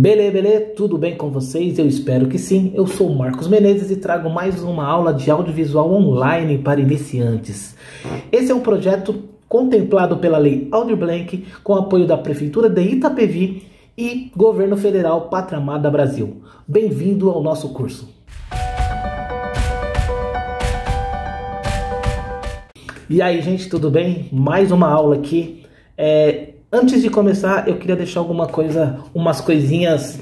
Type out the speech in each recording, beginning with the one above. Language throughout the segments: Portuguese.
Beleza, tudo bem com vocês? Eu espero que sim. Eu sou o Marcos Menezes e trago mais uma aula de audiovisual online para iniciantes. Esse é um projeto contemplado pela Lei Aldir Blanc, com apoio da Prefeitura de Itapevi e Governo Federal Pátria Amada Brasil. Bem-vindo ao nosso curso. E aí, gente, tudo bem? Mais uma aula aqui. Antes de começar, eu queria deixar umas coisinhas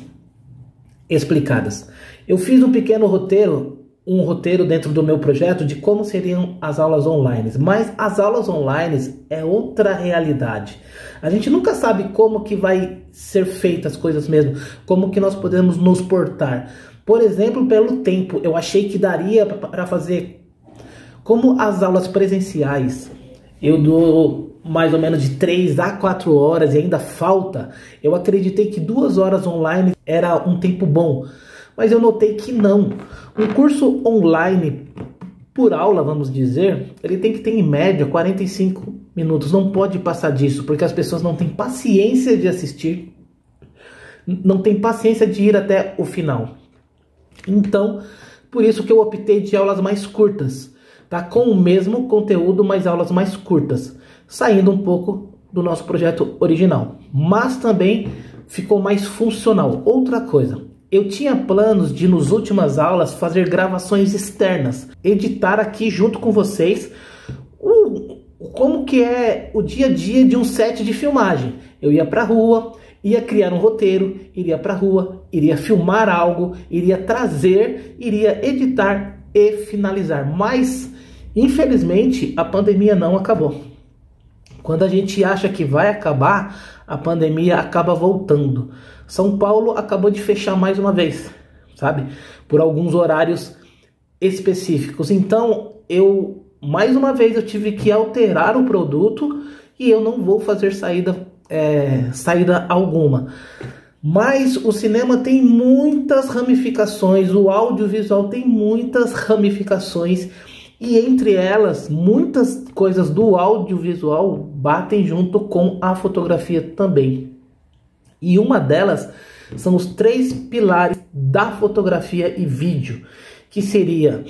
explicadas. Eu fiz um pequeno roteiro dentro do meu projeto de como seriam as aulas online, mas as aulas online é outra realidade. A gente nunca sabe como que vai ser feitas as coisas mesmo, como que nós podemos nos portar. Por exemplo, pelo tempo, eu achei que daria para fazer como as aulas presenciais. Eu dou mais ou menos de 3 a 4 horas e ainda falta. Eu acreditei que 2 horas online era um tempo bom, mas eu notei que não. Um curso online por aula, vamos dizer, ele tem que ter em média 45 minutos. Não pode passar disso, porque as pessoas não têm paciência de assistir, não têm paciência de ir até o final. Então, por isso que eu optei de aulas mais curtas, tá? Com o mesmo conteúdo, mas aulas mais curtas, saindo um pouco do nosso projeto original, mas também ficou mais funcional. Outra coisa, eu tinha planos de nas últimas aulas fazer gravações externas, editar aqui junto com vocês como que é o dia a dia de um set de filmagem. Eu ia para a rua, ia criar um roteiro, iria para a rua, iria filmar algo, iria trazer, iria editar e finalizar, mas infelizmente a pandemia não acabou. Quando a gente acha que vai acabar, a pandemia acaba voltando. São Paulo acabou de fechar mais uma vez, sabe? Por alguns horários específicos. Então, mais uma vez, eu tive que alterar o produto e eu não vou fazer saída alguma. Mas o cinema tem muitas ramificações, o audiovisual tem muitas ramificações. E entre elas, muitas coisas do audiovisual batem junto com a fotografia também. E uma delas são os 3 pilares da fotografia e vídeo, que seria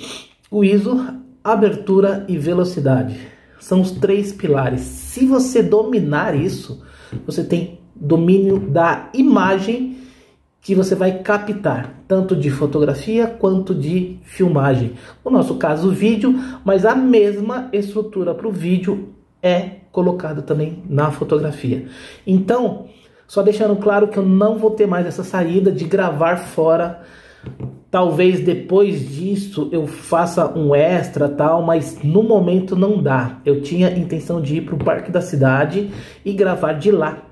o ISO, abertura e velocidade. São os 3 pilares. Se você dominar isso, você tem domínio da imagem que você vai captar, tanto de fotografia quanto de filmagem. No nosso caso, vídeo, mas a mesma estrutura para o vídeo é colocada também na fotografia. Então, só deixando claro que eu não vou ter mais essa saída de gravar fora. Talvez depois disso eu faça um extra, tal, mas no momento não dá. Eu tinha intenção de ir para o Parque da Cidade e gravar de lá.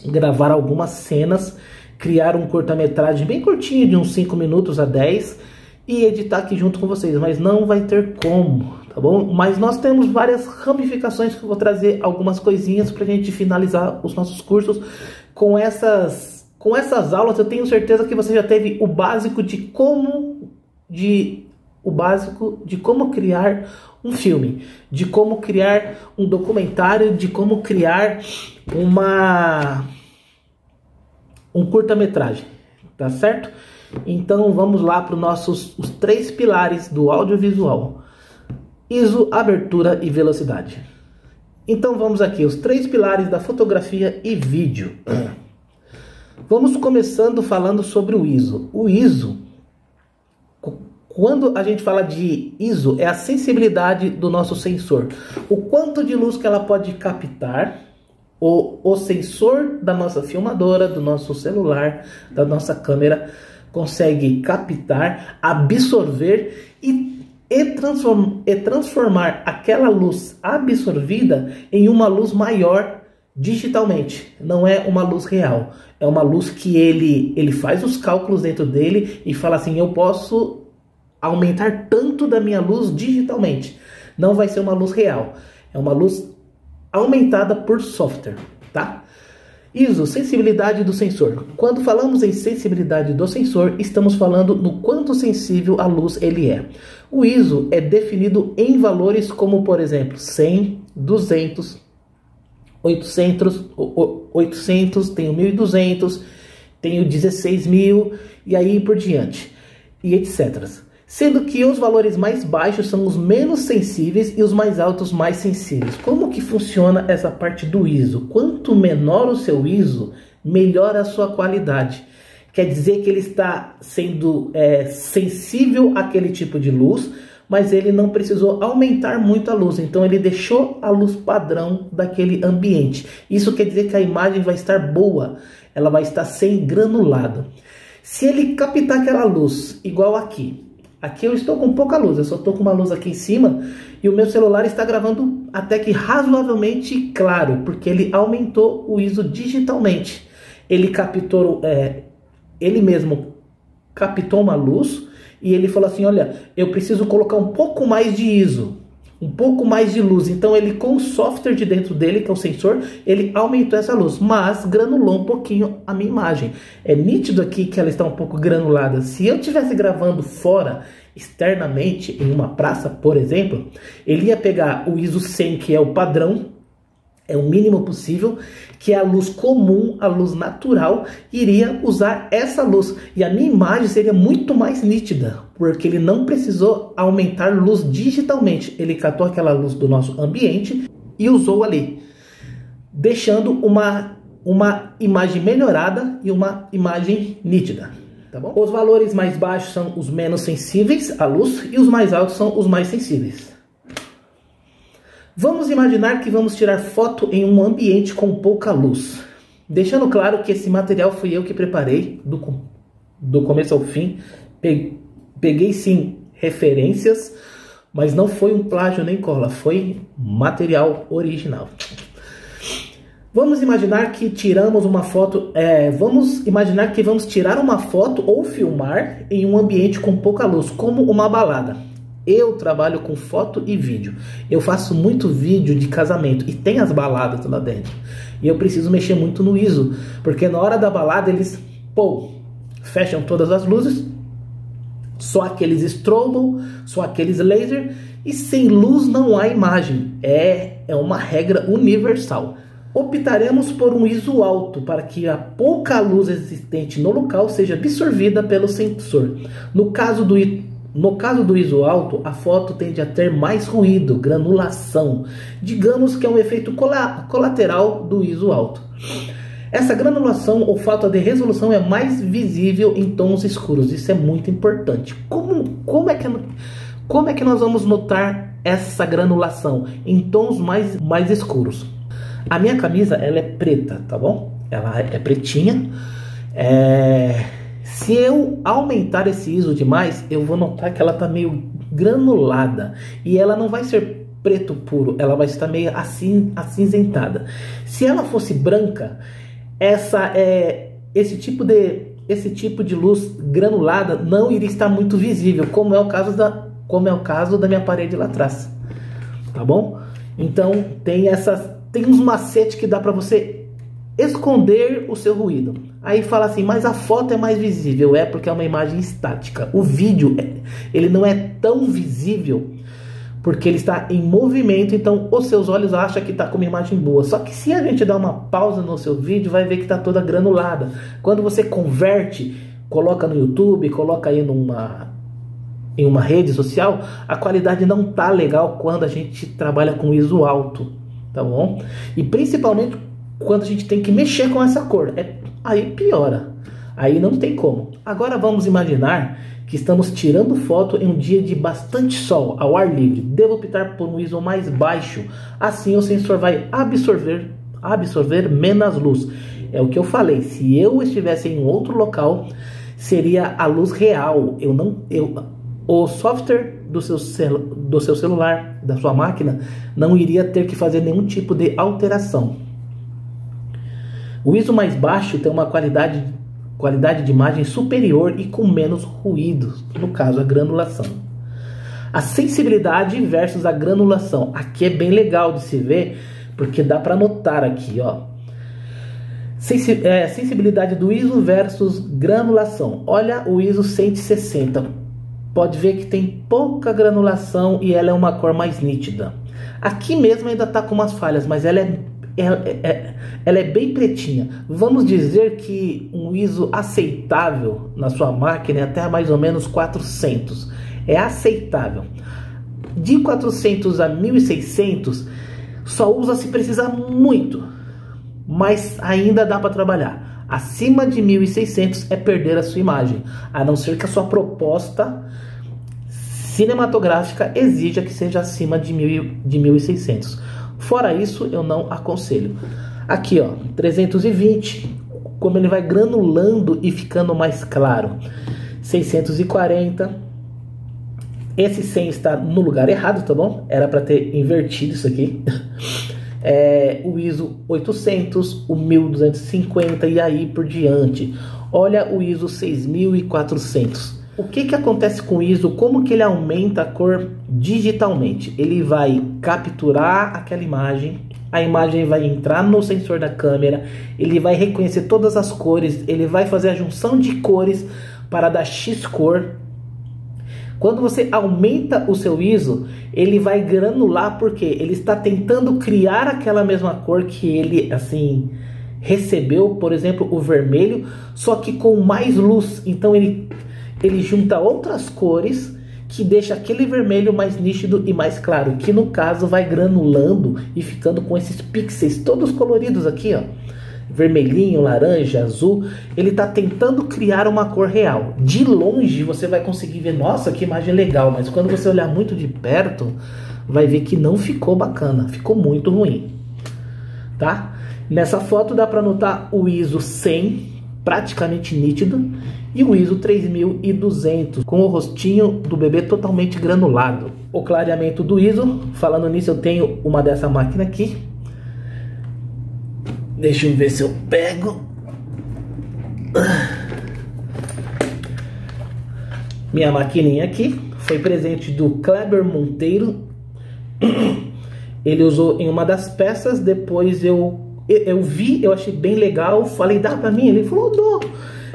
Gravar algumas cenas, criar um curta-metragem bem curtinho, de uns 5 minutos a 10, e editar aqui junto com vocês, mas não vai ter como, tá bom? Mas nós temos várias ramificações que eu vou trazer algumas coisinhas pra gente finalizar os nossos cursos. Com essas aulas eu tenho certeza que você já teve o básico de como criar um filme, de como criar um documentário, de como criar um curta-metragem, tá certo? Então vamos lá para os 3 pilares do audiovisual: ISO, abertura e velocidade. Então vamos aqui, os 3 pilares da fotografia e vídeo. Vamos começando falando sobre o ISO. O ISO, quando a gente fala de ISO, é a sensibilidade do nosso sensor, o quanto de luz que ela pode captar. O sensor da nossa filmadora, do nosso celular, da nossa câmera, consegue captar, absorver e transformar aquela luz absorvida em uma luz maior digitalmente. Não é uma luz real, é uma luz que ele faz os cálculos dentro dele e fala assim: eu posso aumentar tanto da minha luz digitalmente. Não vai ser uma luz real, é uma luz aumentada por software, tá? ISO, sensibilidade do sensor. Quando falamos em sensibilidade do sensor, estamos falando no quanto sensível a luz ele é. O ISO é definido em valores como, por exemplo, 100, 200, 800, tem o 1200 tenho 16.000 e aí por diante, e etc. Sendo que os valores mais baixos são os menos sensíveis e os mais altos mais sensíveis. Como que funciona essa parte do ISO? Quanto menor o seu ISO, melhor a sua qualidade. Quer dizer que ele está sendo sensível àquele tipo de luz, mas ele não precisou aumentar muito a luz, então ele deixou a luz padrão daquele ambiente. Isso quer dizer que a imagem vai estar boa, ela vai estar sem granulado. Se ele captar aquela luz igual aqui, aqui eu estou com pouca luz, eu só estou com uma luz aqui em cima e o meu celular está gravando até que razoavelmente claro, porque ele aumentou o ISO digitalmente. Ele captou, ele mesmo captou uma luz e ele falou assim, olha, eu preciso colocar um pouco mais de ISO, um pouco mais de luz. Então ele, com o software de dentro dele, que é o sensor, ele aumentou essa luz, mas granulou um pouquinho a minha imagem. É nítido aqui que ela está um pouco granulada. Se eu estivesse gravando fora, externamente, em uma praça, por exemplo, ele ia pegar o ISO 100, que é o padrão, é o mínimo possível, que é a luz comum, a luz natural, iria usar essa luz. E a minha imagem seria muito mais nítida, porque ele não precisou aumentar luz digitalmente. Ele catou aquela luz do nosso ambiente e usou ali, deixando uma imagem melhorada e uma imagem nítida. Tá bom? Os valores mais baixos são os menos sensíveis à luz e os mais altos são os mais sensíveis. Vamos imaginar que vamos tirar foto em um ambiente com pouca luz. Deixando claro que esse material fui eu que preparei do começo ao fim. Peguei sim referências, mas não foi um plágio nem cola, foi material original. Vamos imaginar que tiramos uma foto, vamos imaginar que vamos tirar uma foto ou filmar em um ambiente com pouca luz, como uma balada. Eu trabalho com foto e vídeo. Eu faço muito vídeo de casamento e tem as baladas lá dentro. E eu preciso mexer muito no ISO, porque na hora da balada eles, fecham todas as luzes, só aqueles strobo, só aqueles laser, e sem luz não há imagem. É uma regra universal. Optaremos por um ISO alto para que a pouca luz existente no local seja absorvida pelo sensor. No caso do ISO alto, a foto tende a ter mais ruído, granulação. Digamos que é um efeito colateral do ISO alto. Essa granulação ou falta de resolução é mais visível em tons escuros. Isso é muito importante. Como é que nós vamos notar essa granulação? Em tons mais escuros. A minha camisa, ela é preta, tá bom? Ela é pretinha. Se eu aumentar esse ISO demais, eu vou notar que ela tá meio granulada. E ela não vai ser preto puro, ela vai estar meio acinzentada. Se ela fosse branca, esse tipo de luz granulada não iria estar muito visível, como é o caso da minha parede lá atrás. Tá bom? Então tem uns macetes que dá para você esconder o seu ruído. Aí fala assim, mas a foto é mais visível. É porque é uma imagem estática. O vídeo, ele não é tão visível porque ele está em movimento, então os seus olhos acham que está com uma imagem boa. Só que se a gente dar uma pausa no seu vídeo, vai ver que está toda granulada. Quando você converte, coloca no YouTube, coloca aí em uma rede social, a qualidade não tá legal quando a gente trabalha com ISO alto, tá bom? E principalmente quando a gente tem que mexer com essa cor, aí piora, aí não tem como. Agora vamos imaginar que estamos tirando foto em um dia de bastante sol, ao ar livre. Devo optar por um ISO mais baixo, assim o sensor vai absorver menos luz. É o que eu falei, se eu estivesse em um outro local, seria a luz real. O software do seu celular, da sua máquina, não iria ter que fazer nenhum tipo de alteração. O ISO mais baixo tem uma qualidade de imagem superior e com menos ruídos, no caso a granulação. A sensibilidade versus a granulação. Aqui é bem legal de se ver, porque dá para notar aqui, ó. Sensibilidade do ISO versus granulação. Olha o ISO 160. Pode ver que tem pouca granulação e ela é uma cor mais nítida. Aqui mesmo ainda está com umas falhas, mas ela ela é bem pretinha. Vamos dizer que um ISO aceitável na sua máquina é até mais ou menos 400. É aceitável. De 400 a 1600 só usa se precisar muito, mas ainda dá para trabalhar. Acima de 1600 é perder a sua imagem, a não ser que a sua proposta cinematográfica exija que seja acima de 1600. Fora isso, eu não aconselho. Aqui, ó, 320, como ele vai granulando e ficando mais claro. 640. Esse 100 está no lugar errado, tá bom? Era para ter invertido isso aqui. O ISO 800, o 1250 e aí por diante. Olha o ISO 6400. O que acontece com o ISO? Como que ele aumenta a cor digitalmente? Ele vai capturar aquela imagem, a imagem vai entrar no sensor da câmera, ele vai reconhecer todas as cores, ele vai fazer a junção de cores para dar X cor. Quando você aumenta o seu ISO, ele vai granular porque ele está tentando criar aquela mesma cor que ele assim recebeu, por exemplo, o vermelho, só que com mais luz. Então ele junta outras cores que deixa aquele vermelho mais nítido e mais claro, que no caso vai granulando e ficando com esses pixels todos coloridos aqui, ó. Vermelhinho, laranja, azul. Ele está tentando criar uma cor real. De longe você vai conseguir ver, nossa, que imagem legal, mas quando você olhar muito de perto, vai ver que não ficou bacana, ficou muito ruim, tá? Nessa foto dá para notar o ISO 100, praticamente nítido, e o ISO 3200, com o rostinho do bebê totalmente granulado. O clareamento do ISO, falando nisso, eu tenho uma dessa máquina aqui. Deixa eu ver se eu pego. Minha maquininha aqui foi presente do Kleber Monteiro. Ele usou em uma das peças. Depois eu vi, eu achei bem legal. Falei, dá pra mim? Ele falou, dou.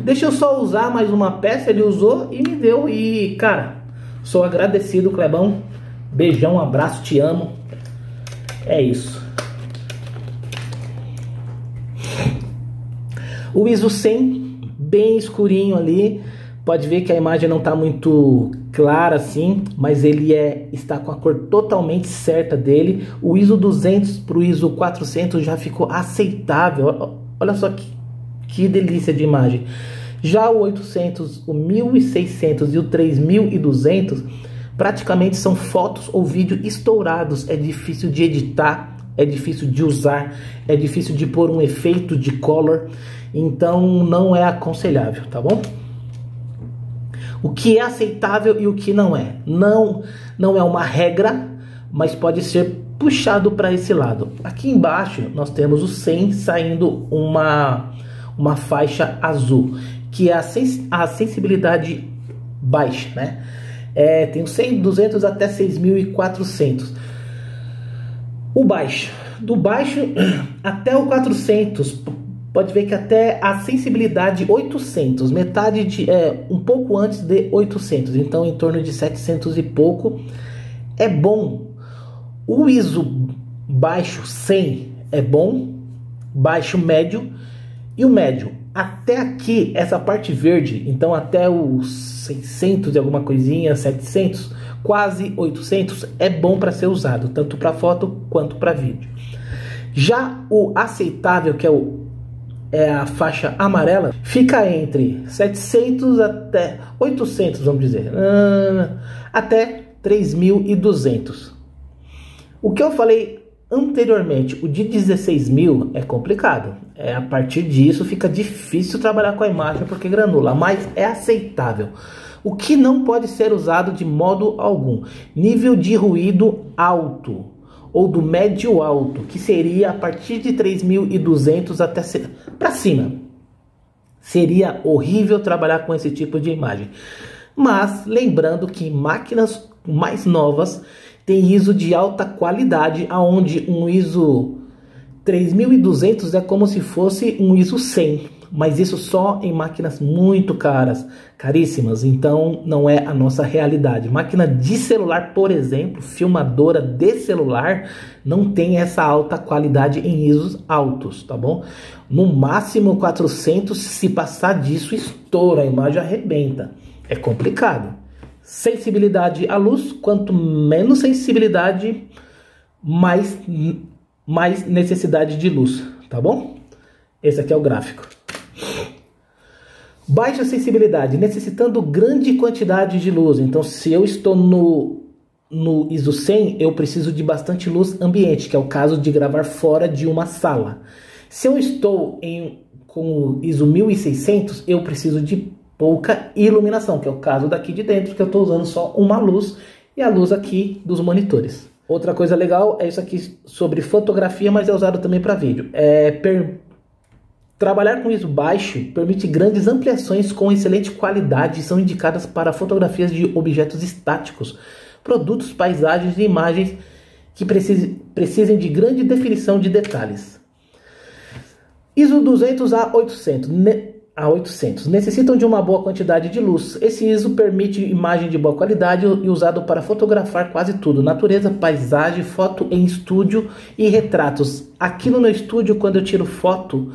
Deixa eu só usar mais uma peça. Ele usou e me deu. E cara, sou agradecido, Clebão. Beijão, abraço, te amo. É isso. O ISO 100, bem escurinho ali, pode ver que a imagem não está muito clara assim, mas ele está com a cor totalmente certa dele. O ISO 200 para o ISO 400 já ficou aceitável, olha só que delícia de imagem. Já o 800, o 1600 e o 3200 praticamente são fotos ou vídeo estourados, é difícil de editar, é difícil de usar, é difícil de pôr um efeito de color. Então não é aconselhável, tá bom? O que é aceitável e o que não é. Não é uma regra, mas pode ser puxado para esse lado. Aqui embaixo nós temos o 100 saindo uma faixa azul, que é a sensibilidade baixa, né? Tem o 100, 200 até 6400. O baixo, do baixo até o 400, pode ver que até a sensibilidade 800, metade um pouco antes de 800, então em torno de 700 e pouco, é bom. O ISO baixo 100 é bom, baixo médio, e o médio até aqui, essa parte verde, então até os 600 e alguma coisinha, 700, quase 800, é bom para ser usado, tanto para foto quanto para vídeo. Já o aceitável, que é a faixa amarela, fica entre 700 até 800, vamos dizer, até 3200. O que eu falei anteriormente, o de 16.000 é complicado. A partir disso fica difícil trabalhar com a imagem porque granula, mas é aceitável. O que não pode ser usado de modo algum, nível de ruído alto ou do médio alto, que seria a partir de 3.200 até para cima. Seria horrível trabalhar com esse tipo de imagem. Mas lembrando que máquinas mais novas têm ISO de alta qualidade, aonde um ISO 3200 é como se fosse um ISO 100. mas isso só em máquinas muito caras, caríssimas, então não é a nossa realidade. Máquina de celular, por exemplo, filmadora de celular, não tem essa alta qualidade em ISOs altos, tá bom? No máximo 400, se passar disso, estoura, a imagem arrebenta. É complicado. Sensibilidade à luz, quanto menos sensibilidade, mais necessidade de luz, tá bom? Esse aqui é o gráfico. Baixa sensibilidade, necessitando grande quantidade de luz. Então, se eu estou no ISO 100, eu preciso de bastante luz ambiente, que é o caso de gravar fora de uma sala. Se eu estou com o ISO 1600, eu preciso de pouca iluminação, que é o caso daqui de dentro, que eu estou usando só uma luz e a luz aqui dos monitores. Outra coisa legal é isso aqui sobre fotografia, mas é usado também para vídeo. Trabalhar com ISO baixo permite grandes ampliações com excelente qualidade e são indicadas para fotografias de objetos estáticos, produtos, paisagens e imagens que precisem de grande definição de detalhes. ISO 200 a 800 necessitam de uma boa quantidade de luz. Esse ISO permite imagem de boa qualidade e usado para fotografar quase tudo: natureza, paisagem, foto em estúdio e retratos. Aqui no meu estúdio, quando eu tiro foto,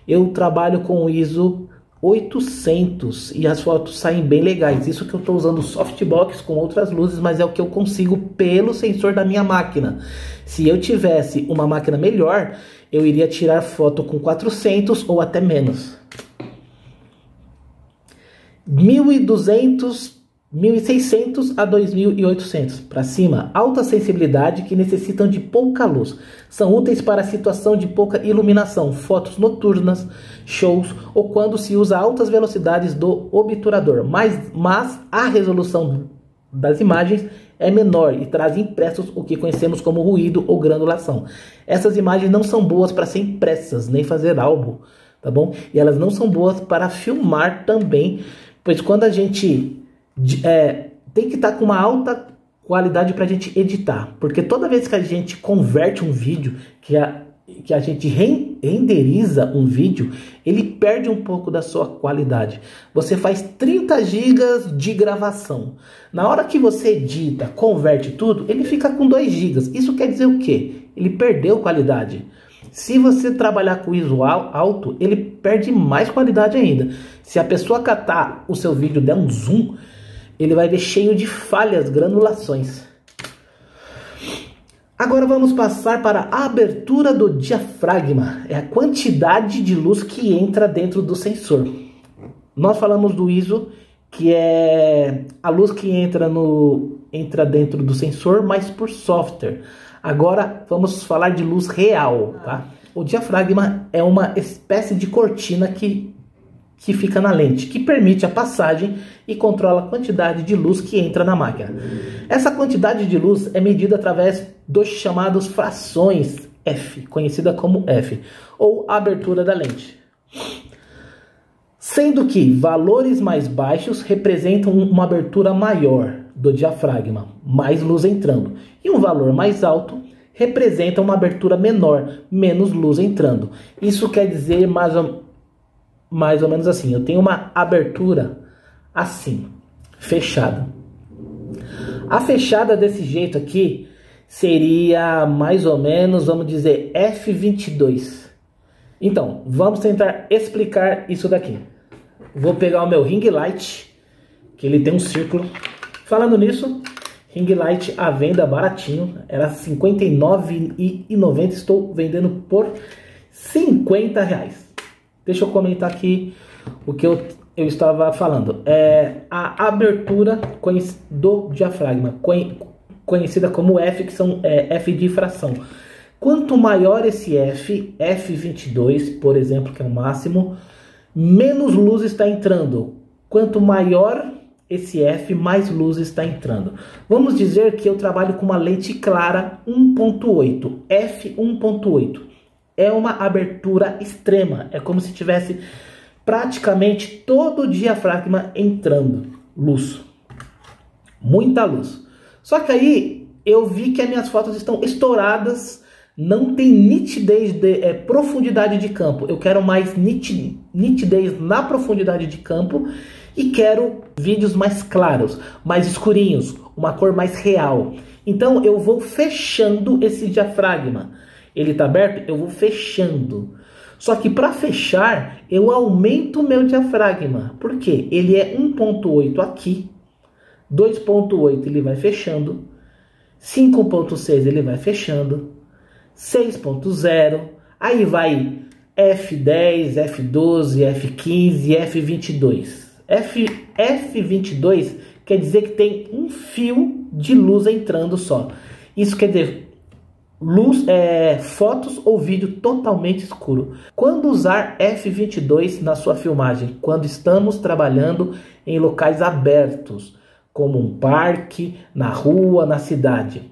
eu trabalho com o ISO 800 e as fotos saem bem legais. Isso que eu estou usando softbox com outras luzes, mas é o que eu consigo pelo sensor da minha máquina. Se eu tivesse uma máquina melhor, eu iria tirar foto com 400 ou até menos. 1200, 1600 a 2800 para cima, alta sensibilidade que necessitam de pouca luz. São úteis para a situação de pouca iluminação, fotos noturnas, shows ou quando se usa altas velocidades do obturador, mas a resolução das imagens é menor e traz impressos o que conhecemos como ruído ou granulação. Essas imagens não são boas para ser impressas, nem fazer álbum, tá bom? E elas não são boas para filmar também, pois quando a gente tem que estar com uma alta qualidade para a gente editar, porque toda vez que a gente converte um vídeo, que a gente renderiza um vídeo, ele perde um pouco da sua qualidade. Você faz 30 GB de gravação. Na hora que você edita, converte tudo, ele fica com 2 GB. Isso quer dizer o quê? Ele perdeu qualidade. Se você trabalhar com ISO alto, ele perde mais qualidade ainda. Se a pessoa catar o seu vídeo, der um zoom, ele vai ver cheio de falhas, granulações. Agora vamos passar para a abertura do diafragma. É a quantidade de luz que entra dentro do sensor. Nós falamos do ISO, que é a luz que entra dentro do sensor, mas por software. Agora vamos falar de luz real, tá? O diafragma é uma espécie de cortina que fica na lente, que permite a passagem e controla a quantidade de luz que entra na máquina. Essa quantidade de luz é medida através dos chamados frações F, conhecida como F, ou abertura da lente. Sendo que valores mais baixos representam uma abertura maior do diafragma, mais luz entrando, e um valor mais alto representa uma abertura menor, menos luz entrando. Isso quer dizer mais ou menos assim: eu tenho uma abertura assim, fechada. A fechada desse jeito aqui seria mais ou menos, vamos dizer, F22. Então, vamos tentar explicar isso daqui. Vou pegar o meu ring light, que ele tem um círculo. Falando nisso, ring light à venda baratinho, era R$ 59,90, estou vendendo por R$ 50. Deixa eu comentar aqui o que eu estava falando. A abertura do diafragma, conhecida como F, que são F de fração. Quanto maior esse F, F22, por exemplo, que é o máximo, menos luz está entrando. Quanto maior esse F, mais luz está entrando. Vamos dizer que eu trabalho com uma lente clara 1.8, F1.8. É uma abertura extrema, é como se tivesse praticamente todo o diafragma entrando luz, muita luz. Só que aí eu vi que as minhas fotos estão estouradas não tem nitidez, profundidade de campo. Eu quero mais nitidez na profundidade de campo e quero vídeos mais claros, mais escurinhos, uma cor mais real. Então eu vou fechando esse diafragma. Ele está aberto, eu vou fechando. Só que para fechar, eu aumento o meu diafragma. Por quê? Ele é 1.8 aqui, 2.8 ele vai fechando, 5.6 ele vai fechando, 6.0, aí vai F10, F12, F15, F22. F22 quer dizer que tem um fio de luz entrando só. Isso quer dizer luz, fotos ou vídeo totalmente escuro. Quando usar F22 na sua filmagem? Quando estamos trabalhando em locais abertos, como um parque, na rua, na cidade.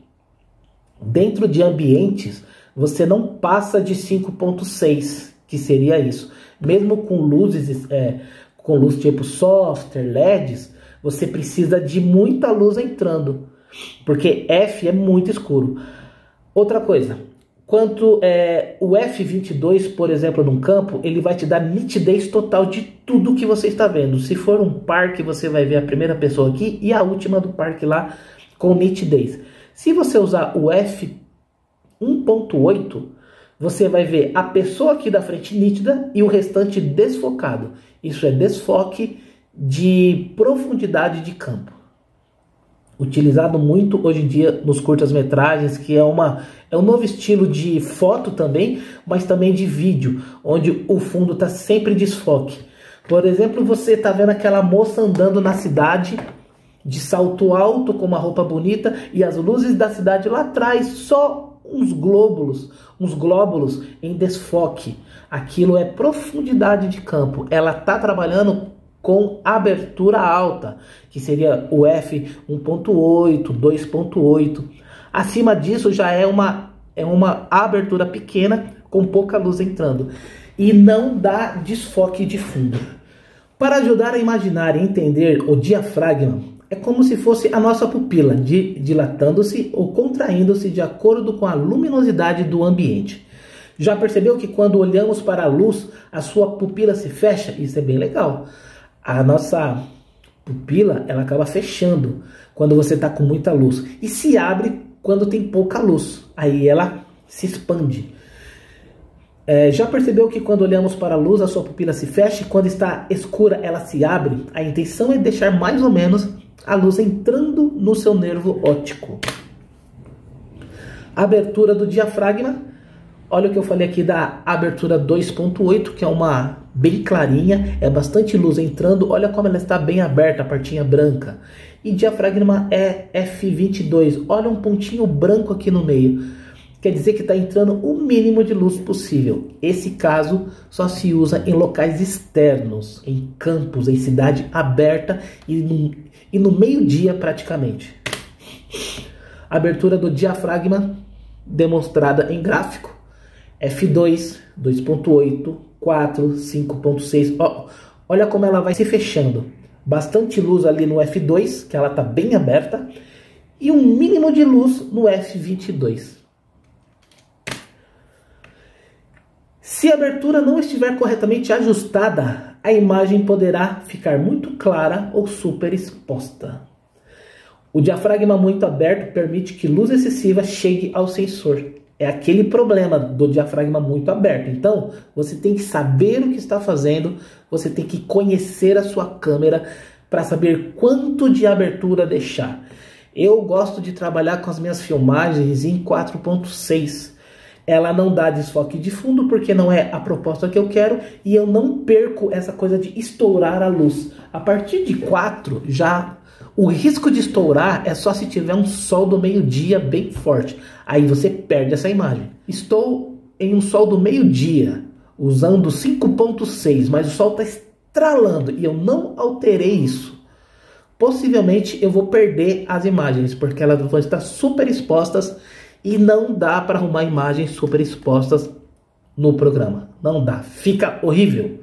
Dentro de ambientes, você não passa de 5.6, que seria isso. Mesmo com luzes, com luz tipo software, LEDs, você precisa de muita luz entrando, porque F é muito escuro. Outra coisa, quanto o F22, por exemplo, num campo, ele vai te dar nitidez total de tudo que você está vendo. Se for um parque, você vai ver a primeira pessoa aqui e a última do parque lá com nitidez. Se você usar o F1.8, você vai ver a pessoa aqui da frente nítida e o restante desfocado. Isso é desfoque de profundidade de campo. Utilizado muito hoje em dia nos curtas-metragens, que é um novo estilo de foto também, mas também de vídeo, onde o fundo está sempre desfoque. Por exemplo, você está vendo aquela moça andando na cidade, de salto alto, com uma roupa bonita, e as luzes da cidade lá atrás, só uns glóbulos em desfoque. Aquilo é profundidade de campo. Ela está trabalhando com abertura alta, que seria o F1.8, 2.8. Acima disso já é uma abertura pequena com pouca luz entrando e não dá desfoque de fundo. Para ajudar a imaginar e entender o diafragma, é como se fosse a nossa pupila dilatando-se ou contraindo-se de acordo com a luminosidade do ambiente. Já percebeu que quando olhamos para a luz, a sua pupila se fecha? Isso é bem legal. A nossa pupila, ela acaba fechando quando você está com muita luz e se abre quando tem pouca luz. Aí ela se expande. Já percebeu que quando olhamos para a luz, a sua pupila se fecha e quando está escura, ela se abre? A intenção é deixar mais ou menos a luz entrando no seu nervo óptico. Abertura do diafragma. Olha o que eu falei aqui da abertura 2.8, que é uma bem clarinha, é bastante luz entrando. Olha como ela está bem aberta, a partinha branca. E diafragma é F22. Olha um pontinho branco aqui no meio. Quer dizer que está entrando o mínimo de luz possível. Esse caso só se usa em locais externos, em campos, em cidade aberta e no meio-dia praticamente. Abertura do diafragma demonstrada em gráfico. F2, 2.8, 4, 5.6. Olha como ela vai se fechando. Bastante luz ali no F2, que ela está bem aberta. E um mínimo de luz no F22. Se a abertura não estiver corretamente ajustada, a imagem poderá ficar muito clara ou super exposta. O diafragma muito aberto permite que luz excessiva chegue ao sensor. É aquele problema do diafragma muito aberto. Então, você tem que saber o que está fazendo, você tem que conhecer a sua câmera para saber quanto de abertura deixar. Eu gosto de trabalhar com as minhas filmagens em 4.6. Ela não dá desfoque de fundo porque não é a proposta que eu quero e eu não perco essa coisa de estourar a luz. A partir de 4, já o risco de estourar é só se tiver um sol do meio-dia bem forte. Aí você perde essa imagem. Estou em um sol do meio-dia, usando 5.6, mas o sol está estralando e eu não alterei isso. Possivelmente eu vou perder as imagens, porque elas vão estar super expostas e não dá para arrumar imagens super expostas no programa. Não dá, fica horrível.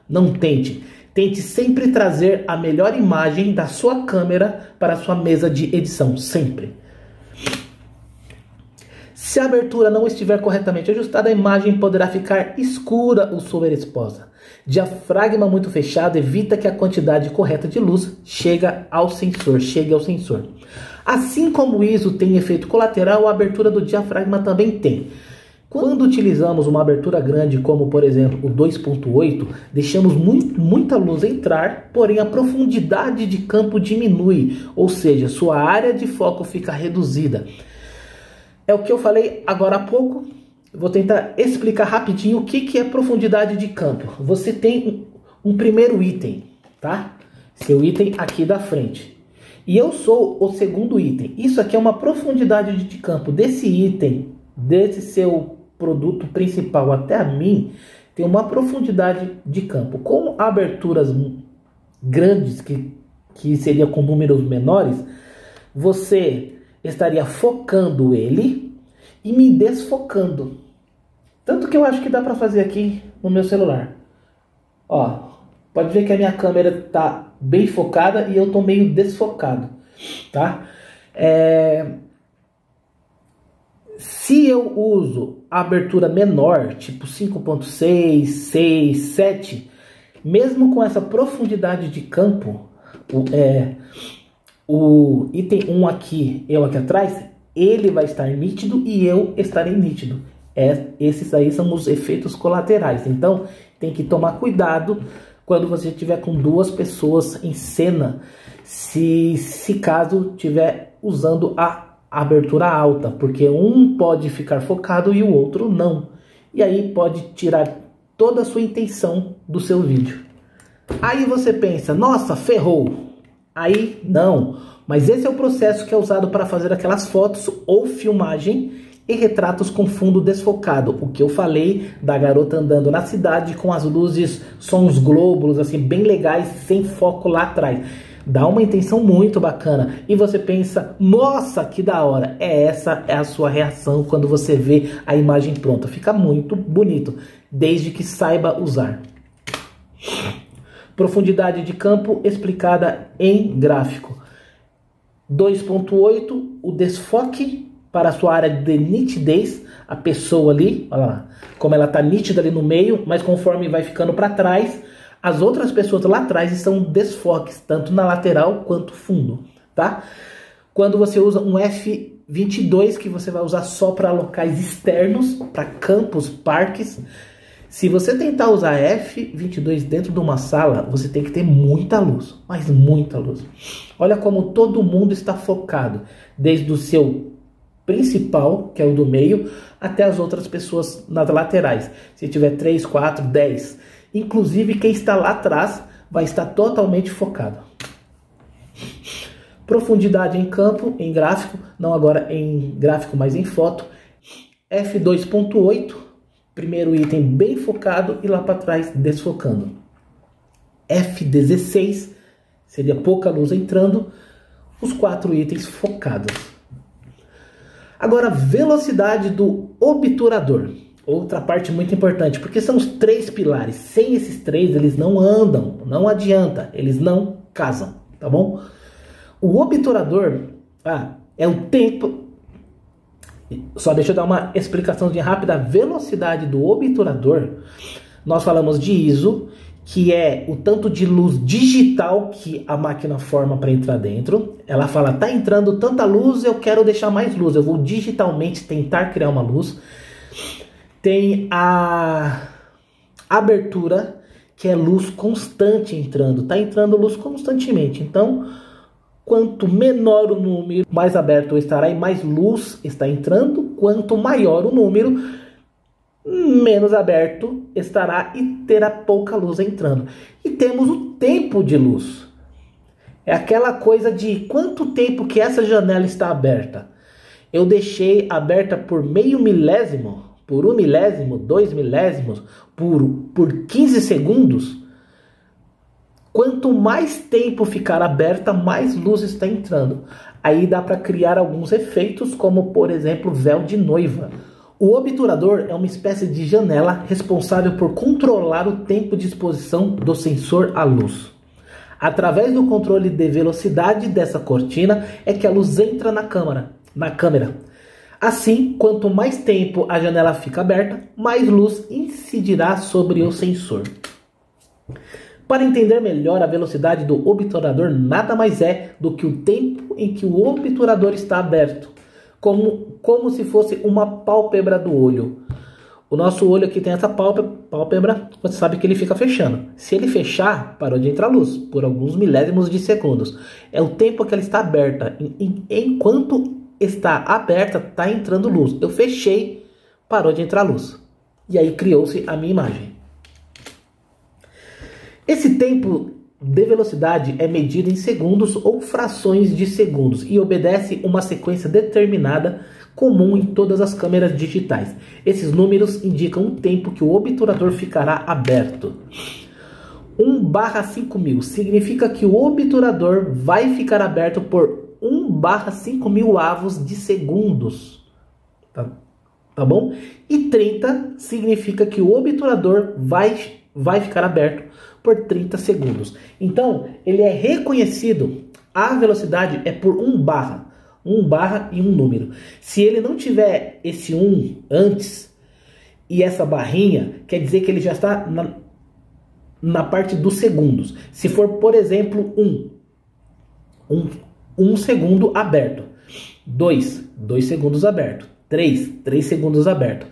Não tente. Tente sempre trazer a melhor imagem da sua câmera para a sua mesa de edição, sempre. Se a abertura não estiver corretamente ajustada, a imagem poderá ficar escura ou sobreexposta. Diafragma muito fechado evita que a quantidade correta de luz chegue ao sensor. Assim como o ISO tem efeito colateral, a abertura do diafragma também tem. Quando utilizamos uma abertura grande, como por exemplo o 2.8, deixamos muita luz entrar, porém a profundidade de campo diminui, ou seja, sua área de foco fica reduzida. É o que eu falei agora há pouco. Vou tentar explicar rapidinho o que é profundidade de campo. Você tem um primeiro item, tá? Seu item aqui da frente. E eu sou o segundo item. Isso aqui é uma profundidade de campo desse item, desse seu produto principal até a mim, tem uma profundidade de campo. Com aberturas grandes, que seria com números menores, você estaria focando ele e me desfocando. Tanto que eu acho que dá para fazer aqui no meu celular. Ó, pode ver que a minha câmera tá bem focada e eu tô meio desfocado, tá? Se eu uso a abertura menor, tipo 5.6, 6, 7, mesmo com essa profundidade de campo, o item 1 aqui, eu aqui atrás, ele vai estar nítido e eu estarei nítido. Esses aí são os efeitos colaterais. Então tem que tomar cuidado quando você estiver com duas pessoas em cena, se caso estiver usando a abertura alta, porque um pode ficar focado e o outro não. E aí pode tirar toda a sua intenção do seu vídeo. Aí você pensa, nossa, ferrou. Aí não, mas esse é o processo que é usado para fazer aquelas fotos ou filmagem e retratos com fundo desfocado. O que eu falei da garota andando na cidade com as luzes, sons globos, assim, bem legais, sem foco lá atrás. Dá uma intenção muito bacana. E você pensa, nossa, que da hora. Essa é a sua reação quando você vê a imagem pronta. Fica muito bonito, desde que saiba usar. Profundidade de campo explicada em gráfico. 2.8, o desfoque para a sua área de nitidez, a pessoa ali, olha lá, como ela está nítida ali no meio, mas conforme vai ficando para trás, as outras pessoas lá atrás são desfoques, tanto na lateral quanto fundo, tá? Quando você usa um F22, que você vai usar só para locais externos, para campos, parques, se você tentar usar F22 dentro de uma sala, você tem que ter muita luz, mas muita luz. Olha como todo mundo está focado, desde o seu principal, que é o do meio, até as outras pessoas nas laterais. Se tiver 3, 4, 10. Inclusive quem está lá atrás vai estar totalmente focado. Profundidade em campo, em gráfico, não agora em gráfico, mas em foto. F2.8, primeiro item bem focado e lá para trás desfocando. F16, seria pouca luz entrando, os 4 itens focados. Agora, velocidade do obturador. Outra parte muito importante, porque são os 3 pilares. Sem esses 3, eles não andam, não adianta, eles não casam, tá bom? O obturador é o tempo. Só deixa eu dar uma explicaçãozinha rápida. A velocidade do obturador, nós falamos de ISO, que é o tanto de luz digital que a máquina forma para entrar dentro. Ela fala, tá entrando tanta luz, eu quero deixar mais luz, eu vou digitalmente tentar criar uma luz. Tem a abertura, que é luz constante entrando, tá entrando luz constantemente. Então, quanto menor o número, mais aberto estará e mais luz está entrando. Quanto maior o número, menos aberto estará e terá pouca luz entrando. E temos o tempo de luz. É aquela coisa de quanto tempo que essa janela está aberta. Eu deixei aberta por meio milésimo, por 1 milésimo, 2 milésimos, por 15 segundos. Quanto mais tempo ficar aberta, mais luz está entrando. Aí dá para criar alguns efeitos, como por exemplo véu de noiva. O obturador é uma espécie de janela responsável por controlar o tempo de exposição do sensor à luz. Através do controle de velocidade dessa cortina é que a luz entra na câmera. Assim, quanto mais tempo a janela fica aberta, mais luz incidirá sobre o sensor. Para entender melhor a velocidade do obturador, nada mais é do que o tempo em que o obturador está aberto, como se fosse uma pálpebra do olho. O nosso olho aqui tem essa pálpebra, você sabe que ele fica fechando. Se ele fechar, parou de entrar luz, por alguns milésimos de segundos. É o tempo que ela está aberta. Enquanto está aberta, está entrando luz. Eu fechei, parou de entrar luz. E aí criou-se a minha imagem. Esse tempo de velocidade é medido em segundos ou frações de segundos e obedece uma sequência determinada comum em todas as câmeras digitais. Esses números indicam o tempo que o obturador ficará aberto. 1/5000 significa que o obturador vai ficar aberto por 1/5000 avos de segundos. Tá bom? E 30 significa que o obturador vai ficar aberto por 30 segundos. Então, ele é reconhecido, a velocidade é por 1 barra e um número. Se ele não tiver esse 1 antes e essa barrinha, quer dizer que ele já está na parte dos segundos. Se for, por exemplo, 1 segundo aberto, 2 segundos aberto, 3 segundos aberto,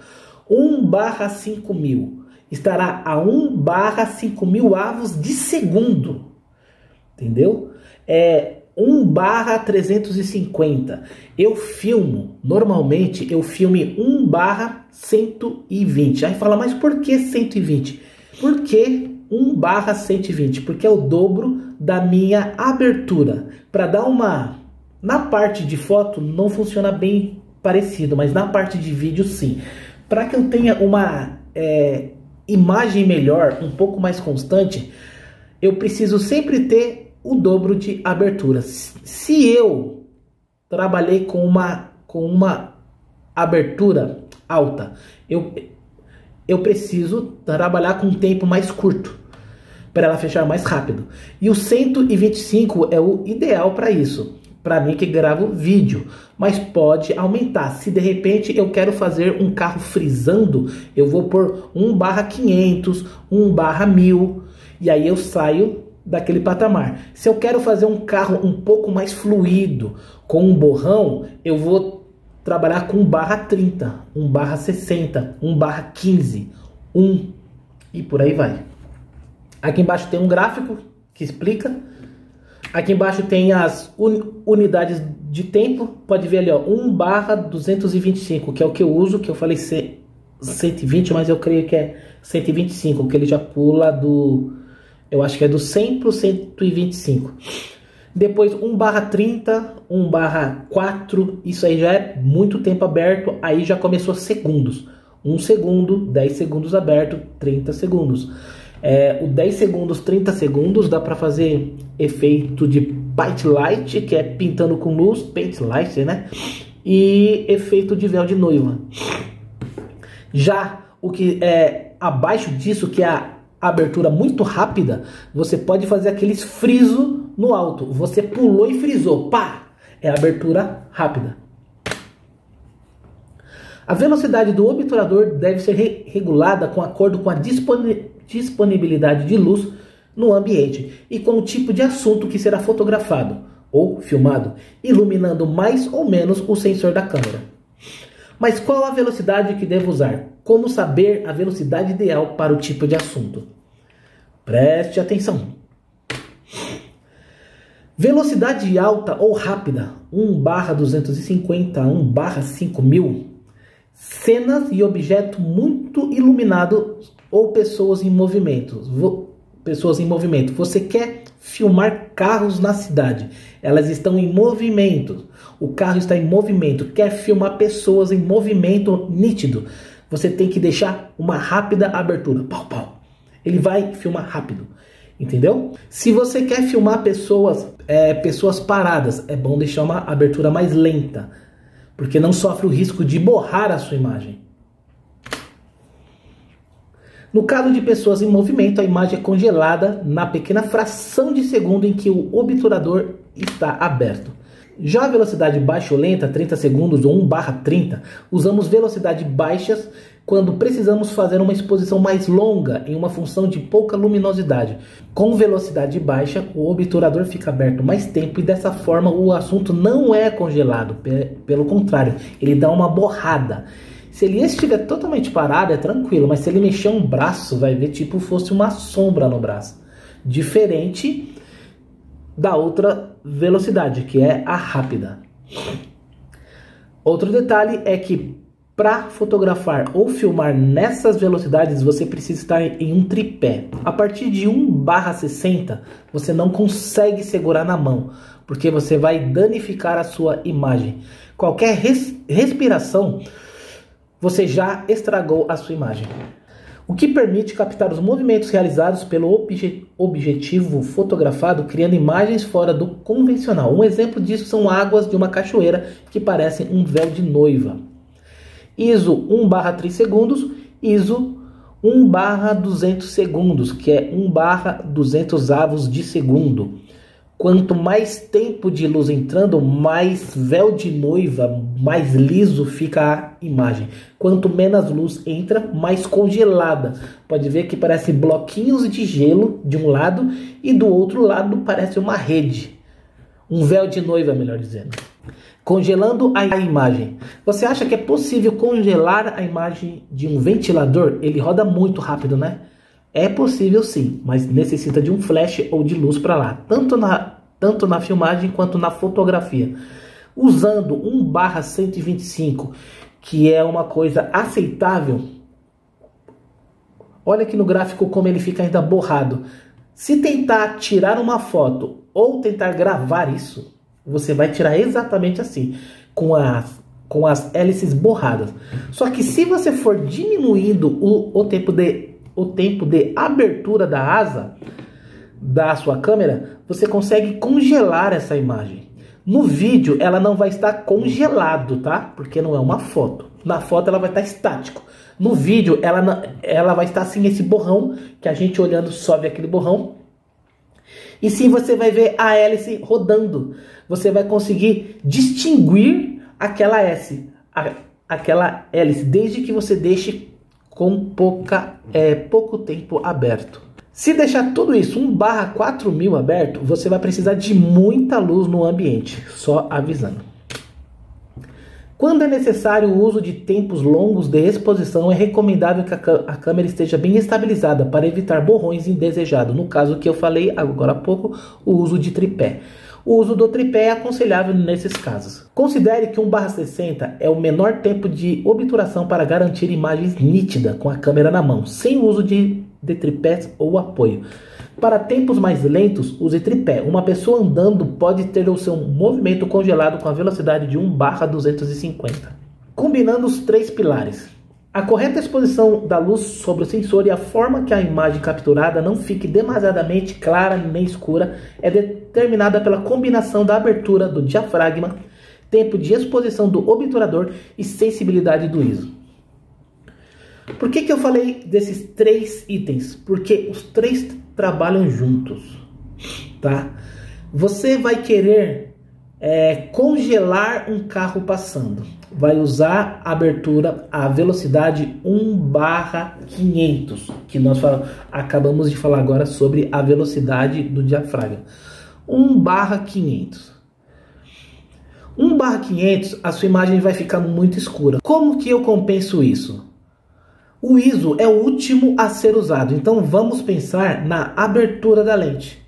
1/5000 estará a 1/5000 avos de segundo, entendeu? 1/350. Eu filmo, normalmente eu filme 1/120. Aí fala, mas por que 120? Por que 1/120? Porque é o dobro da minha abertura. Para dar uma... Na parte de foto não funciona bem parecido, mas na parte de vídeo sim. Para que eu tenha uma imagem melhor, um pouco mais constante, eu preciso sempre ter o dobro de abertura. Se eu trabalhei com uma abertura alta, eu preciso trabalhar com um tempo mais curto para ela fechar mais rápido. E o 125 é o ideal para isso, para mim que gravo vídeo, mas pode aumentar. Se de repente eu quero fazer um carro frisando, eu vou por 1/500, 1/1000, e aí eu saio daquele patamar. Se eu quero fazer um carro um pouco mais fluido, com um borrão, eu vou trabalhar com 1/30, 1/60, 1/15, 1 e por aí vai. Aqui embaixo tem um gráfico que explica. Aqui embaixo tem as unidades de tempo. Pode ver ali, ó, 1/225, que é o que eu uso, que eu falei 120, mas eu creio que é 125, que ele já pula do... Eu acho que é do 100 para o 125. Depois 1/30, 1/4, isso aí já é muito tempo aberto, aí já começou segundos. 1 segundo, 10 segundos aberto, 30 segundos. O 10 segundos, 30 segundos, dá para fazer efeito de paint light, que é pintando com luz, paint light, né? E efeito de véu de noiva. Já o que é abaixo disso, que é a abertura muito rápida, você pode fazer aqueles friso no alto. Você pulou e frisou, pá! É a abertura rápida. A velocidade do obturador deve ser regulada de acordo com a disponibilidade de luz no ambiente e com o tipo de assunto que será fotografado ou filmado, iluminando mais ou menos o sensor da câmera. Mas qual a velocidade que devo usar? Como saber a velocidade ideal para o tipo de assunto? Preste atenção. Velocidade alta ou rápida, 1/250, 1/5000, cenas e objetos muito iluminados ou pessoas em movimento. Você quer filmar carros na cidade, elas estão em movimento, o carro está em movimento, quer filmar pessoas em movimento nítido, você tem que deixar uma rápida abertura, pau, pau. Ele vai filmar rápido, entendeu? Se você quer filmar pessoas paradas, é bom deixar uma abertura mais lenta, porque não sofre o risco de borrar a sua imagem. No caso de pessoas em movimento, a imagem é congelada na pequena fração de segundo em que o obturador está aberto. Já a velocidade baixa ou lenta, 30 segundos ou 1/30, usamos velocidades baixas quando precisamos fazer uma exposição mais longa em uma função de pouca luminosidade. Com velocidade baixa, o obturador fica aberto mais tempo e dessa forma o assunto não é congelado, pelo contrário, ele dá uma borrada. Se ele estiver totalmente parado é tranquilo, mas se ele mexer um braço, vai ver tipo fosse uma sombra no braço. Diferente da outra velocidade, que é a rápida. Outro detalhe é que para fotografar ou filmar nessas velocidades, você precisa estar em um tripé. A partir de 1/60, você não consegue segurar na mão, porque você vai danificar a sua imagem. Qualquer respiração, você já estragou a sua imagem. O que permite captar os movimentos realizados pelo objetivo fotografado, criando imagens fora do convencional. Um exemplo disso são águas de uma cachoeira que parecem um véu de noiva. ISO 1/3 segundos, ISO 1/200 segundos, que é 1/200 avos de segundo. Quanto mais tempo de luz entrando, mais véu de noiva, mais liso fica a imagem. Quanto menos luz entra, mais congelada. Pode ver que parece bloquinhos de gelo de um lado e do outro lado parece uma rede. Um véu de noiva, melhor dizendo. Congelando a imagem. Você acha que é possível congelar a imagem de um ventilador? Ele roda muito rápido, né? É possível sim, mas necessita de um flash ou de luz para lá, tanto na filmagem quanto na fotografia. Usando 1/125, que é uma coisa aceitável, olha aqui no gráfico como ele fica ainda borrado. Se tentar tirar uma foto ou tentar gravar isso, você vai tirar exatamente assim, com as hélices borradas. Só que se você for diminuindo o tempo de abertura da asa da sua câmera, você consegue congelar essa imagem. No vídeo ela não vai estar congelado, tá? Porque não é uma foto. Na foto ela vai estar estático. No vídeo ela vai estar assim, esse borrão, que a gente olhando só vê aquele borrão. E sim, você vai ver a hélice rodando. Você vai conseguir distinguir aquela aquela hélice, desde que você deixe com pouco tempo aberto. Se deixar tudo isso 1/4000 aberto, você vai precisar de muita luz no ambiente, só avisando. Quando é necessário o uso de tempos longos de exposição, é recomendável que a câmera esteja bem estabilizada para evitar borrões indesejados. No caso que eu falei agora há pouco, o uso de tripé. O uso do tripé é aconselhável nesses casos. Considere que 1/60 é o menor tempo de obturação para garantir imagens nítidas com a câmera na mão, sem uso de tripés ou apoio. Para tempos mais lentos, use tripé. Uma pessoa andando pode ter o seu movimento congelado com a velocidade de 1/250. Combinando os três pilares. A correta exposição da luz sobre o sensor e a forma que a imagem capturada não fique demasiadamente clara nem escura é determinada pela combinação da abertura do diafragma, tempo de exposição do obturador e sensibilidade do ISO. Por que eu falei desses três itens? Porque os três trabalham juntos, tá? Você vai querer congelar um carro passando. Vai usar a abertura, a velocidade 1/500, que nós acabamos de falar agora sobre a velocidade do diafragma. 1/500. 1/500, a sua imagem vai ficar muito escura. Como que eu compenso isso? O ISO é o último a ser usado, então vamos pensar na abertura da lente.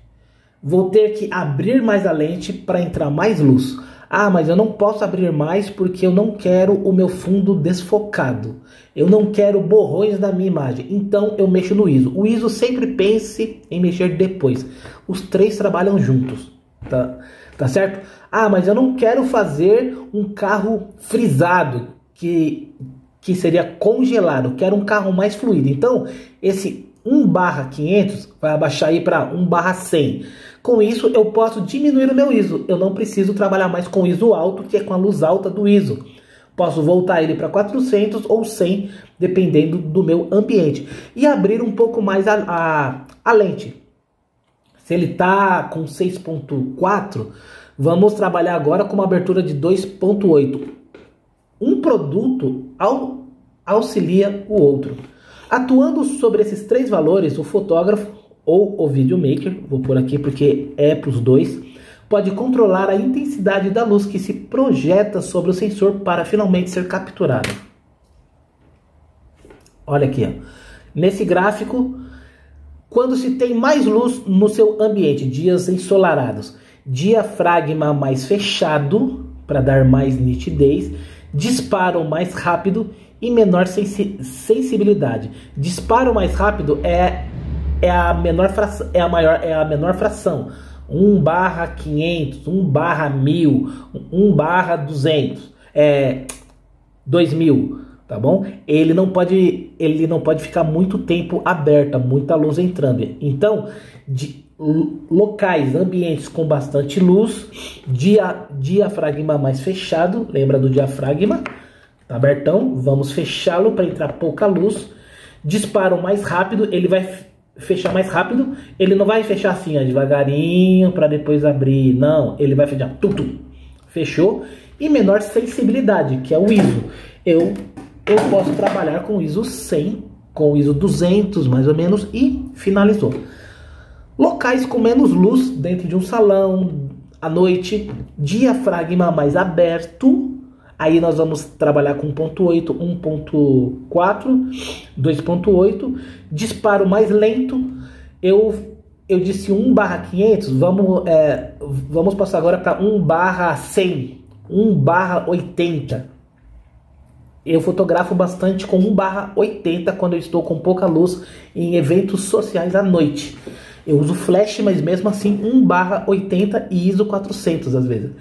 Vou ter que abrir mais a lente para entrar mais luz. Ah, mas eu não posso abrir mais porque eu não quero o meu fundo desfocado. Eu não quero borrões na minha imagem. Então eu mexo no ISO. O ISO sempre pense em mexer depois. Os três trabalham juntos. Tá certo? Ah, mas eu não quero fazer um carro frisado, que seria congelado. Eu quero um carro mais fluido. Então esse 1/500 vai abaixar aí para 1/100. Com isso eu posso diminuir o meu ISO. Eu não preciso trabalhar mais com ISO alto, que é com a luz alta do ISO. Posso voltar ele para 400 ou 100, dependendo do meu ambiente. E abrir um pouco mais a lente. Se ele está com 6.4, Vamos trabalhar agora com uma abertura de 2.8. Um produto auxilia o outro. Atuando sobre esses três valores, o fotógrafo ou o videomaker, vou pôr aqui porque é para os dois, pode controlar a intensidade da luz que se projeta sobre o sensor para finalmente ser capturada. Olha aqui, ó. Nesse gráfico, quando se tem mais luz no seu ambiente, dias ensolarados, diafragma mais fechado para dar mais nitidez, disparo mais rápido e menor sensibilidade. Disparo mais rápido é a menor fração, é a menor fração. 1/500, 1/1000, 1/200, 2000, tá bom? Ele não pode ficar muito tempo aberto, muita luz entrando. Então, locais, ambientes com bastante luz, diafragma mais fechado, lembra do diafragma? Tá abertão, vamos fechá-lo para entrar pouca luz. Disparo mais rápido, ele vai fechar mais rápido, ele não vai fechar assim, ó, devagarinho para depois abrir, não, ele vai fechar, fechou. E menor sensibilidade, que é o ISO. Eu posso trabalhar com ISO 100, com ISO 200 mais ou menos e finalizou. Locais com menos luz, dentro de um salão, à noite, diafragma mais aberto. Aí nós vamos trabalhar com 1.8, 1.4, 2.8. Disparo mais lento. Eu disse 1/500. Vamos passar agora para 1/100, 1/80. Eu fotografo bastante com 1/80 quando eu estou com pouca luz em eventos sociais à noite. Eu uso flash, mas mesmo assim 1/80 e ISO 400 às vezes.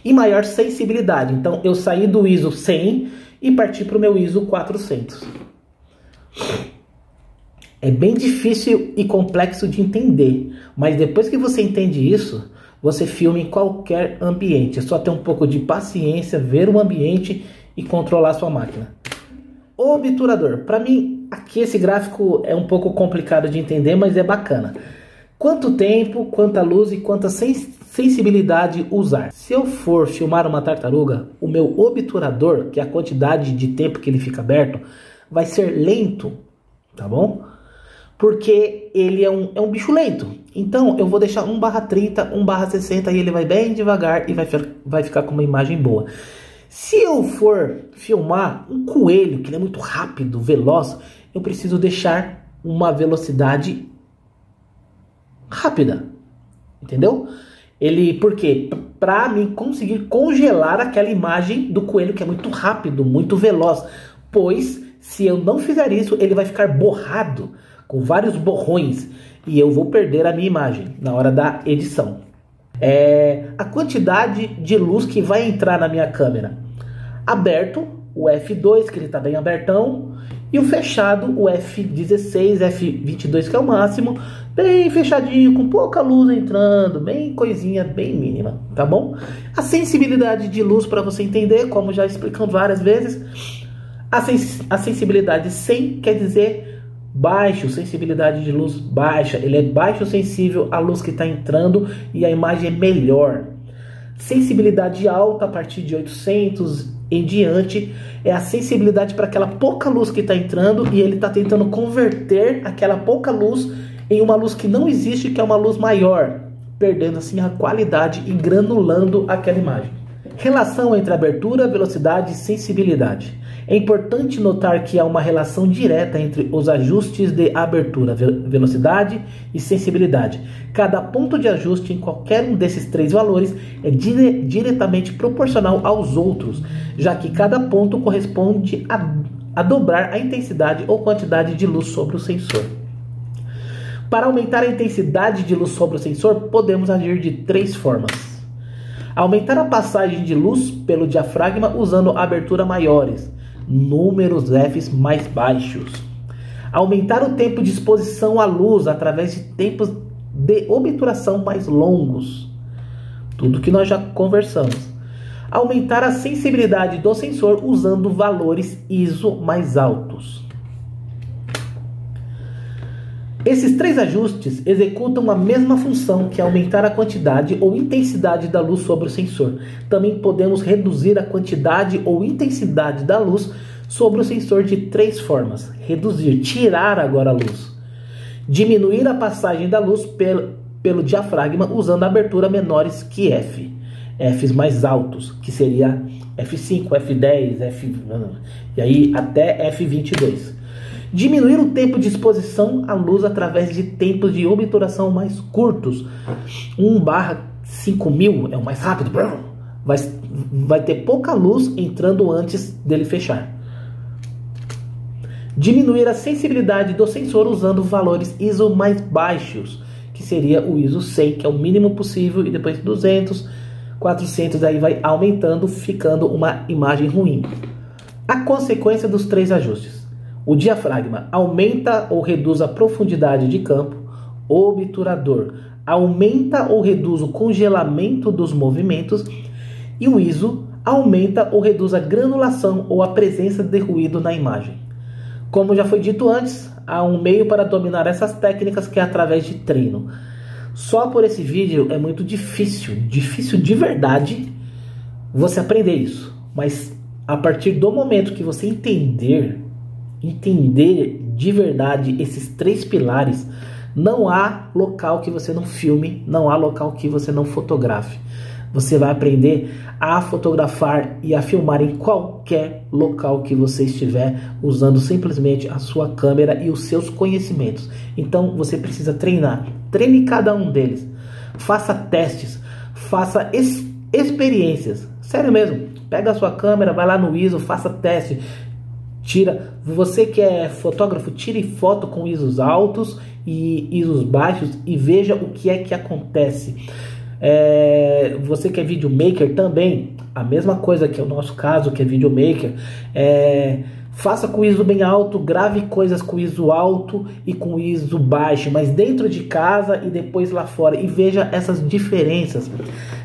E maior sensibilidade. Então eu saí do ISO 100 e parti para o meu ISO 400. É bem difícil e complexo de entender, mas depois que você entende isso, você filma em qualquer ambiente. É só ter um pouco de paciência, ver o ambiente e controlar sua máquina. O obturador. Para mim, aqui esse gráfico é um pouco complicado de entender, mas é bacana. Quanto tempo, quanta luz e quanta sensibilidade usar. Se eu for filmar uma tartaruga, o meu obturador, que é a quantidade de tempo que ele fica aberto, vai ser lento, tá bom? Porque ele é um bicho lento. Então eu vou deixar 1/30, 1/60 e ele vai bem devagar e vai ficar com uma imagem boa. Se eu for filmar um coelho, que ele é muito rápido, veloz, eu preciso deixar uma velocidade rápida, entendeu? Por quê? Para mim conseguir congelar aquela imagem do coelho que é muito rápido, muito veloz. Pois se eu não fizer isso, ele vai ficar borrado, com vários borrões, e eu vou perder a minha imagem na hora da edição. A quantidade de luz que vai entrar na minha câmera. Aberto, o F2, que ele está bem abertão, e o fechado, o F16, F22, que é o máximo, bem fechadinho, com pouca luz entrando, bem coisinha, bem mínima, tá bom? A sensibilidade de luz, para você entender, como já explicamos várias vezes, a sensibilidade 100 quer dizer baixo, sensibilidade de luz baixa, ele é baixo sensível à luz que está entrando e a imagem é melhor. Sensibilidade alta, a partir de 800 em diante, é a sensibilidade para aquela pouca luz que está entrando e ele está tentando converter aquela pouca luz em uma luz que não existe, que é uma luz maior, perdendo assim a qualidade e granulando aquela imagem. Relação entre abertura, velocidade e sensibilidade. É importante notar que há uma relação direta entre os ajustes de abertura, velocidade e sensibilidade. Cada ponto de ajuste em qualquer um desses três valores é diretamente proporcional aos outros, já que cada ponto corresponde a dobrar a intensidade ou quantidade de luz sobre o sensor. Para aumentar a intensidade de luz sobre o sensor, podemos agir de três formas. Aumentar a passagem de luz pelo diafragma usando abertura maiores, números Fs mais baixos. Aumentar o tempo de exposição à luz através de tempos de obturação mais longos. Tudo que nós já conversamos. Aumentar a sensibilidade do sensor usando valores ISO mais altos. Esses três ajustes executam a mesma função, que é aumentar a quantidade ou intensidade da luz sobre o sensor. Também podemos reduzir a quantidade ou intensidade da luz sobre o sensor de três formas. Reduzir, tirar agora a luz. Diminuir a passagem da luz pelo diafragma usando abertura menores que F. Fs mais altos, que seria F5, F10, e aí até F22. Diminuir o tempo de exposição à luz através de tempos de obturação mais curtos. 1/5000 é o mais rápido. Vai ter pouca luz entrando antes dele fechar. Diminuir a sensibilidade do sensor usando valores ISO mais baixos, que seria o ISO 100, que é o mínimo possível, e depois 200, 400, aí vai aumentando, ficando uma imagem ruim. A consequência dos três ajustes. O diafragma aumenta ou reduz a profundidade de campo. O obturador aumenta ou reduz o congelamento dos movimentos. E o ISO aumenta ou reduz a granulação ou a presença de ruído na imagem. Como já foi dito antes, há um meio para dominar essas técnicas, que é através de treino. Só por esse vídeo é muito difícil de verdade você aprender isso. Mas a partir do momento que você entender de verdade esses três pilares, não há local que você não filme, não há local que você não fotografe. Você vai aprender a fotografar e a filmar em qualquer local que você estiver, usando simplesmente a sua câmera e os seus conhecimentos. Então você precisa treinar. Treine cada um deles. Faça testes, faça experiências. Sério mesmo. Pega a sua câmera, vai lá no ISO, faça teste. Você que é fotógrafo, tire foto com ISOs altos e ISOs baixos e veja o que é que acontece. Você que é videomaker também, a mesma coisa que é o nosso caso, que é videomaker, faça com ISO bem alto, grave coisas com ISO alto e com ISO baixo, mas dentro de casa e depois lá fora, e veja essas diferenças.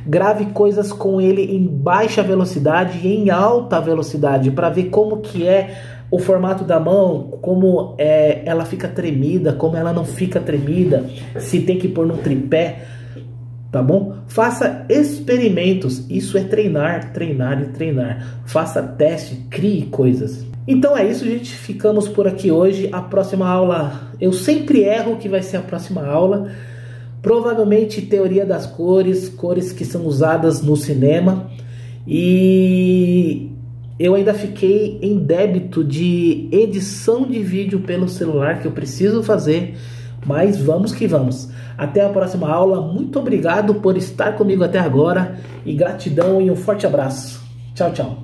Grave coisas com ele em baixa velocidade e em alta velocidade, para ver como que é o formato da mão, como ela fica tremida, como ela não fica tremida, se tem que pôr no tripé, tá bom? Faça experimentos, isso é treinar, treinar e treinar. Faça teste, crie coisas. Então é isso, gente, ficamos por aqui hoje. A próxima aula, eu sempre erro que vai ser a próxima aula. Provavelmente teoria das cores, cores que são usadas no cinema. E eu ainda fiquei em débito de edição de vídeo pelo celular, que eu preciso fazer. Mas vamos que vamos. Até a próxima aula. Muito obrigado por estar comigo até agora. E gratidão e um forte abraço. Tchau, tchau.